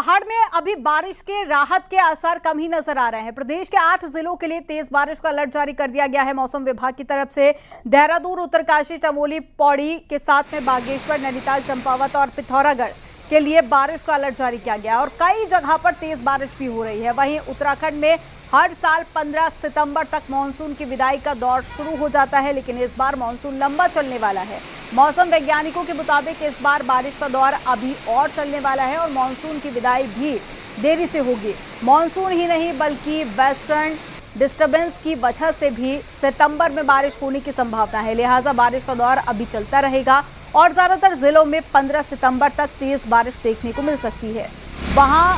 पहाड़ में अभी बारिश के राहत के आसार कम ही नजर आ रहे हैं। प्रदेश के 8 जिलों के लिए तेज बारिश का अलर्ट जारी कर दिया गया है मौसम विभाग की तरफ से। देहरादून, उत्तरकाशी, चमोली, पौड़ी के साथ में बागेश्वर, नैनीताल, चंपावत और पिथौरागढ़ के लिए बारिश का अलर्ट जारी किया गया और कई जगह पर तेज बारिश भी हो रही है। वहीं उत्तराखंड में हर साल 15 सितंबर तक मानसून की विदाई का दौर शुरू हो जाता है, लेकिन इस बार मानसून लंबा चलने वाला है। मौसम वैज्ञानिकों के मुताबिक इस बार बारिश का दौर अभी और चलने वाला है और मानसून की विदाई भी देरी से होगी। मानसून ही नहीं बल्कि वेस्टर्न डिस्टर्बेंस की वजह से भी सितंबर में बारिश होने की संभावना है, लिहाजा बारिश का दौर अभी चलता रहेगा और ज्यादातर जिलों में 15 सितंबर तक तेज बारिश देखने को मिल सकती है। वहां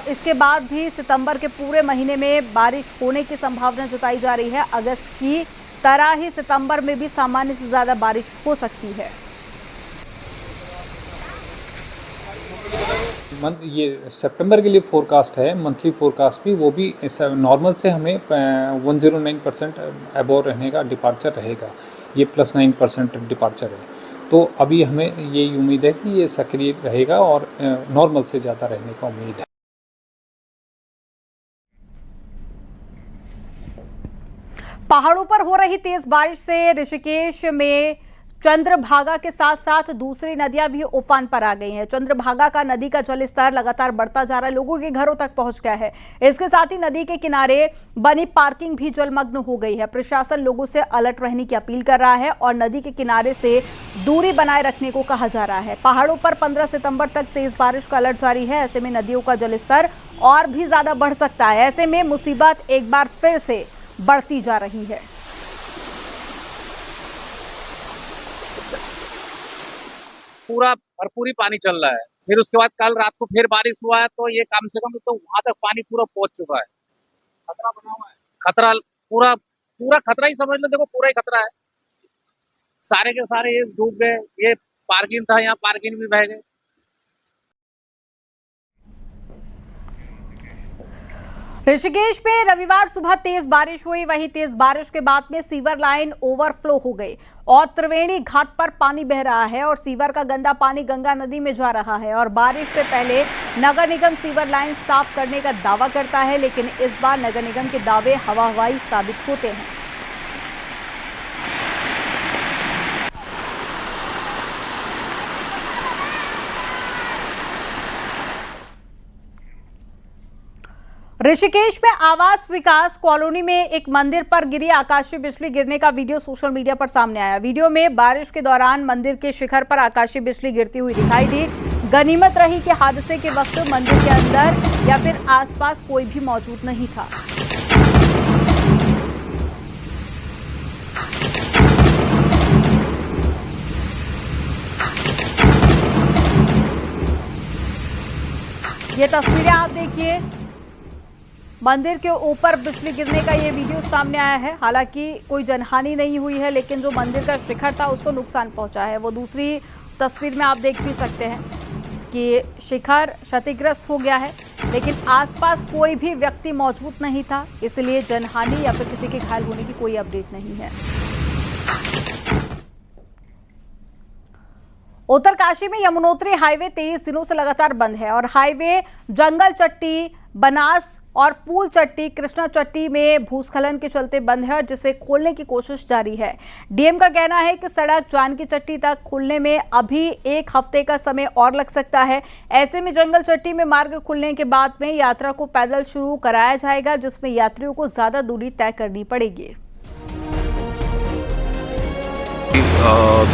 इसके बाद भी सितंबर के पूरे महीने में बारिश होने की संभावना जताई जा रही है। अगस्त की तरह ही सितंबर में भी सामान्य से ज्यादा बारिश हो सकती है। ये सितंबर के लिए फोरकास्ट है, मंथली फोरकास्ट भी, वो भी नॉर्मल से हमें 109% अबोव रहने का डिपार्चर रहेगा। ये +9% डिपार्चर है, तो अभी हमें ये उम्मीद है कि ये सक्रिय रहेगा और नॉर्मल से ज़्यादा रहने का उम्मीद है। पहाड़ों पर हो रही तेज बारिश से ऋषिकेश में चंद्रभागा के साथ साथ दूसरी नदियां भी उफान पर आ गई हैं। चंद्रभागा का नदी का जलस्तर लगातार बढ़ता जा रहा है, लोगों के घरों तक पहुंच गया है। इसके साथ ही नदी के किनारे बनी पार्किंग भी जलमग्न हो गई है। प्रशासन लोगों से अलर्ट रहने की अपील कर रहा है और नदी के किनारे से दूरी बनाए रखने को कहा जा रहा है। पहाड़ों पर 15 सितंबर तक तेज बारिश का अलर्ट जारी है। ऐसे में नदियों का जलस्तर और भी ज्यादा बढ़ सकता है। ऐसे में मुसीबत एक बार फिर से बढ़ती जा रही है। पूरा भरपूरी पानी चल रहा है। फिर उसके बाद कल रात को फिर बारिश हुआ है, तो ये कम से कम तो वहां तक पानी पूरा पहुंच चुका है। खतरा बना हुआ है, खतरा पूरा पूरा खतरा ही समझ लो। देखो पूरा ही खतरा है, सारे के सारे ये डूब गए। ये पार्किंग था, यहाँ पार्किंग भी बह गए। ऋषिकेश में रविवार सुबह तेज बारिश हुई। वहीं तेज बारिश के बाद में सीवर लाइन ओवरफ्लो हो गई और त्रिवेणी घाट पर पानी बह रहा है और सीवर का गंदा पानी गंगा नदी में जा रहा है। और बारिश से पहले नगर निगम सीवर लाइन साफ करने का दावा करता है, लेकिन इस बार नगर निगम के दावे हवा-हवाई साबित होते हैं। ऋषिकेश में आवास विकास कॉलोनी में एक मंदिर पर गिरी आकाशीय बिजली गिरने का वीडियो सोशल मीडिया पर सामने आया। वीडियो में बारिश के दौरान मंदिर के शिखर पर आकाशीय बिजली गिरती हुई दिखाई दी। गनीमत रही कि हादसे के वक्त मंदिर के अंदर या फिर आसपास कोई भी मौजूद नहीं था। ये तस्वीरें आप देखिए, मंदिर के ऊपर बिजली गिरने का ये वीडियो सामने आया है। हालांकि कोई जनहानि नहीं हुई है, लेकिन जो मंदिर का शिखर था उसको नुकसान पहुंचा है। वो दूसरी तस्वीर में आप देख भी सकते हैं कि शिखर क्षतिग्रस्त हो गया है, लेकिन आसपास कोई भी व्यक्ति मौजूद नहीं था, इसलिए जनहानि या फिर किसी के घायल होने की कोई अपडेट नहीं है। उत्तरकाशी में यमुनोत्री हाईवे 23 दिनों से लगातार बंद है और हाईवे जंगल चट्टी, बनास और फूल चट्टी, कृष्णा चट्टी में भूस्खलन के चलते बंद है, जिसे खोलने की कोशिश जारी है। डीएम का कहना है कि सड़क जानकी चट्टी तक खुलने में अभी 1 हफ्ते का समय और लग सकता है। ऐसे में जंगल चट्टी में मार्ग खुलने के बाद में यात्रा को पैदल शुरू कराया जाएगा, जिसमें यात्रियों को ज्यादा दूरी तय करनी पड़ेगी।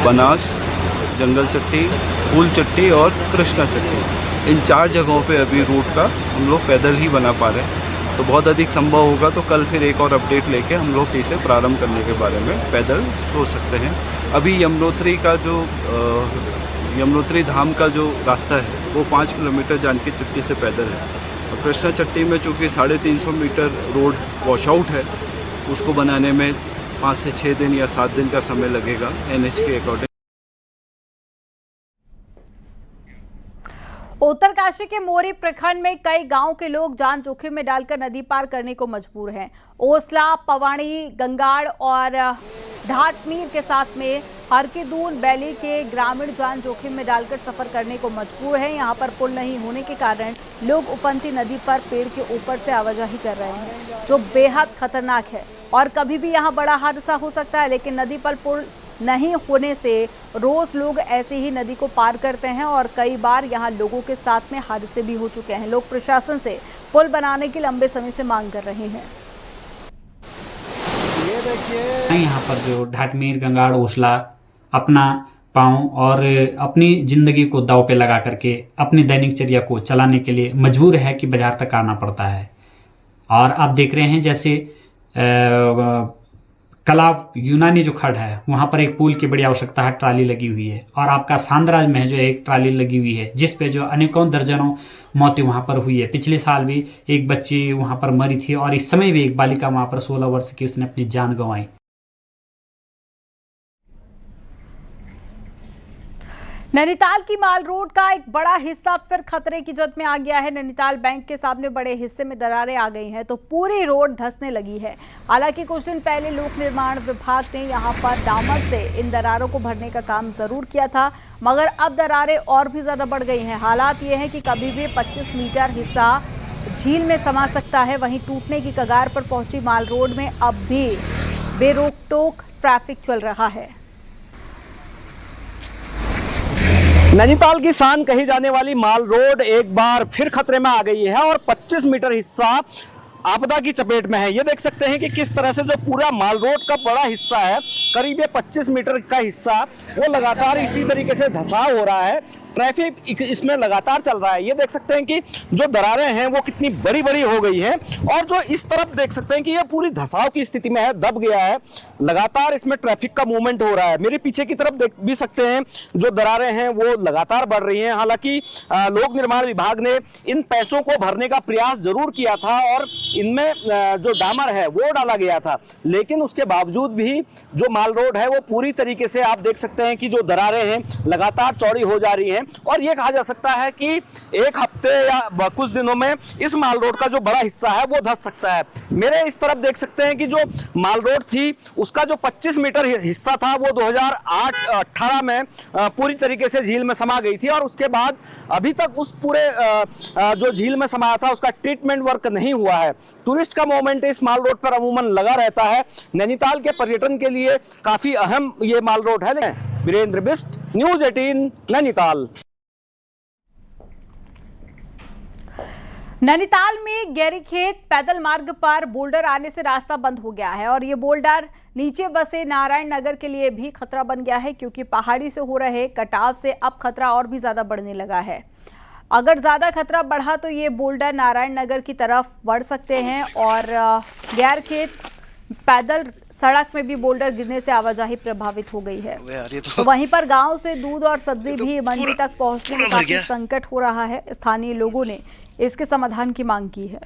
बनास, जंगल चट्टी, फूल चट्टी और कृष्णा चट्टी, इन 4 जगहों पे अभी रूट का हम लोग पैदल ही बना पा रहे हैं। तो बहुत अधिक संभव होगा तो कल फिर एक और अपडेट लेके हम लोग इसे प्रारंभ करने के बारे में पैदल सोच सकते हैं। अभी यमुनोत्री का जो यमुनोत्री धाम का जो रास्ता है वो 5 किलोमीटर जानकी चट्टी से पैदल है और कृष्णा चट्टी में चूँकि 350 मीटर रोड वॉशआउट है, उसको बनाने में 5 से 6 दिन या 7 दिन का समय लगेगा NH के अकॉर्डिंग। उत्तरकाशी के मोरी प्रखंड में कई गांव के लोग जान जोखिम में डालकर नदी पार करने को मजबूर हैं। ओसला, पवाणी, गंगाड़ और ढाटमीर के साथ में हरकीदून बैली के ग्रामीण जान जोखिम में डालकर सफर करने को मजबूर हैं। यहां पर पुल नहीं होने के कारण लोग उफनती नदी पर पेड़ के ऊपर से आवाजाही कर रहे हैं, जो बेहद खतरनाक है और कभी भी यहां बड़ा हादसा हो सकता है। लेकिन नदी पर पुल नहीं होने से रोज लोग ऐसे ही नदी को पार करते हैं और कई बार यहां लोगों के साथ में हादसे भी हो चुके हैं। लोग प्रशासन से पुल बनाने की लंबे समय से मांग कर रहे हैं। ये देखिए यहाँ पर जो ढाटमीर, गंगाड़, ओसला अपना पाँव और अपनी जिंदगी को दांव पे लगा करके अपनी दैनिक चर्या को चलाने के लिए मजबूर है कि बाजार तक आना पड़ता है। और आप देख रहे हैं जैसे कलाव यूनानी जो खड़ है वहाँ पर एक पुल की बड़ी आवश्यकता है, ट्राली लगी हुई है। और आपका सांदराज में जो एक ट्राली लगी हुई है जिस पे जो अनेकों दर्जनों मौतें वहाँ पर हुई है। पिछले साल भी एक बच्ची वहाँ पर मरी थी और इस समय भी एक बालिका वहाँ पर 16 वर्ष की उसने अपनी जान गंवाई। नैनीताल की माल रोड का एक बड़ा हिस्सा फिर खतरे की जद में आ गया है। नैनीताल बैंक के सामने बड़े हिस्से में दरारें आ गई हैं तो पूरी रोड धंसने लगी है। हालांकि कुछ दिन पहले लोक निर्माण विभाग ने यहां पर डामर से इन दरारों को भरने का काम जरूर किया था, मगर अब दरारें और भी ज्यादा बढ़ गई हैं। हालात ये है कि कभी भी 25 मीटर हिस्सा झील में समा सकता है। वहीं टूटने की कगार पर पहुंची माल रोड में अब भी बेरोक टोक ट्रैफिक चल रहा है। नैनीताल की शान कही जाने वाली माल रोड एक बार फिर खतरे में आ गई है और 25 मीटर हिस्सा आपदा की चपेट में है। ये देख सकते हैं कि किस तरह से जो पूरा माल रोड का बड़ा हिस्सा है, करीब 25 मीटर का हिस्सा, वो लगातार इसी तरीके से धंसाव हो रहा है। ट्रैफिक इसमें लगातार चल रहा है। ये देख सकते हैं कि जो दरारें हैं वो कितनी बड़ी बड़ी हो गई हैं और जो इस तरफ देख सकते हैं कि ये पूरी धंसाव की स्थिति में है, दब गया है। लगातार इसमें ट्रैफिक का मूवमेंट हो रहा है। मेरे पीछे की तरफ देख भी सकते हैं जो दरारें हैं वो लगातार बढ़ रही हैं। हालांकि लोक निर्माण विभाग ने इन पैचों को भरने का प्रयास जरूर किया था और इनमें जो डामर है वो डाला गया था, लेकिन उसके बावजूद भी जो माल रोड है वो पूरी तरीके से आप देख सकते हैं कि जो दरारें हैं लगातार चौड़ी हो जा रही हैं और ये कहा जा सकता है कि एक हफ्ते या कुछ दिनों में इस माल रोड का जो बड़ा हिस्सा है वो धंस सकता है। मेरे इस तरफ देख सकते हैं कि जो माल रोड थी उसका जो 25 मीटर हिस्सा था वो 2008-18 में पूरी तरीके से झील में समा गई थी और उसके बाद अभी तक उस पूरे जो झील में समाया था उसका ट्रीटमेंट वर्क नहीं हुआ है। टूरिस्ट का मूवमेंट इस माल रोड पर अमूमन लगा रहता है। नैनीताल के पर्यटन के लिए काफी अहम ये माल रोड है। वीरेंद्र बिष्ट, न्यूज़ 18, नैनीताल। नैनीताल में गैरीखेत पैदल मार्ग पर बोल्डर आने से रास्ता बंद हो गया है और ये बोल्डर नीचे बसे नारायण नगर के लिए भी खतरा बन गया है, क्योंकि पहाड़ी से हो रहे कटाव से अब खतरा और भी ज्यादा बढ़ने लगा है। अगर ज्यादा खतरा बढ़ा तो ये बोल्डर नारायण नगर की तरफ बढ़ सकते हैं और गैरीखेत पैदल सड़क में भी बोल्डर गिरने से आवाजाही प्रभावित हो गई है। तो वहीं पर गांव से दूध और सब्जी भी मंडी तक पहुंचने में काफी संकट हो रहा है। स्थानीय लोगों ने इसके समाधान की मांग की है।